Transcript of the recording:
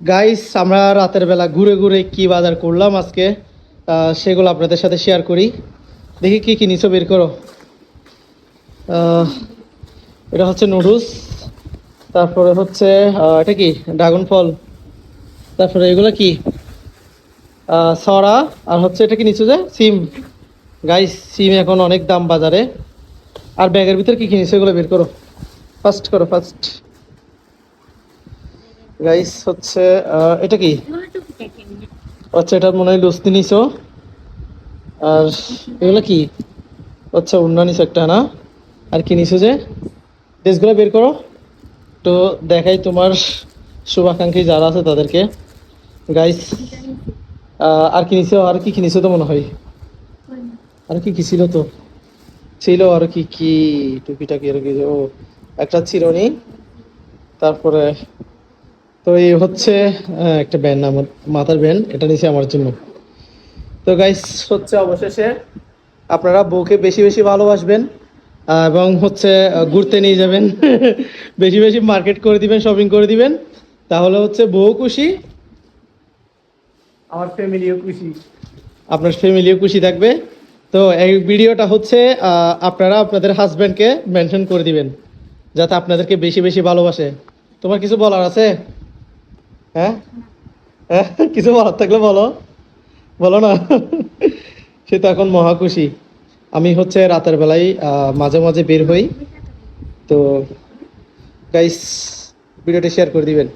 Guys আমরা রাতের বেলা ঘুরে ঘুরে কি বাজার করলাম আজকে সেগুলো আপনাদের সাথে শেয়ার করি। দেখি কি কি নিছো, বের করো। আহ, এটা হচ্ছে নুডলস, তারপরে হচ্ছে এটা কি ড্রাগন ফল, তারপরে এগুলো কি সরা, আর হচ্ছে এটা কি নিছো যে সিম। গাইস সিম এখন অনেক দাম বাজারে। আর ব্যাগের ভিতর কি কি নিছো এগুলো বের করো, ফার্স্ট করো ফার্স্ট। গাইস হচ্ছে এটা কি, আচ্ছা এটা মনে হয় লুচি নিছো। আর এগুলো কি, আচ্ছা উন্না নিছো একটা না। আর কি নিছো যে, ড্রেসগুলো বের করো তো দেখাই তোমার শুভাকাঙ্ক্ষী যারা আছে তাদেরকে। গাইস আর কি নিছো, আর কি কি নিছো তো মনে হয়, আর কি কি ছিল তো, ছিল আর কি কি, টুকিটাকি আর কি ও একটা চিরুনি, তারপরে তো এই হচ্ছে একটা ব্যান্ড, আমার মাথার ব্যান্ড, এটা নিছি আমার জন্য। তো গাইস হচ্ছে অবশেষে আপনারা বউকে বেশি বেশি ভালোবাসবেন, এবং হচ্ছে ঘুরতে নিয়ে যাবেন বেশি বেশি মার্কেট করে দিবেন, শপিং করে দিবেন, তাহলে হচ্ছে বউ খুশি, আমার ফ্যামিলিও খুশি, আপনার ফ্যামিলিও খুশি থাকবে। তো এই ভিডিওটা হচ্ছে আপনারা আপনাদের হাজব্যান্ডকে মেনশন করে দিবেন যাতে আপনাদেরকে বেশি বেশি ভালোবাসে। তোমার কিছু বলার আছে? হ্যাঁ, হ্যাঁ, কিছু বলার থাকলে বলো, বলো না সে তো এখন মহা খুশি। আমি হচ্ছে রাতের বেলায় মাঝে মাঝে বের হই। তো গাইস ভিডিওটি শেয়ার করে দিবেন।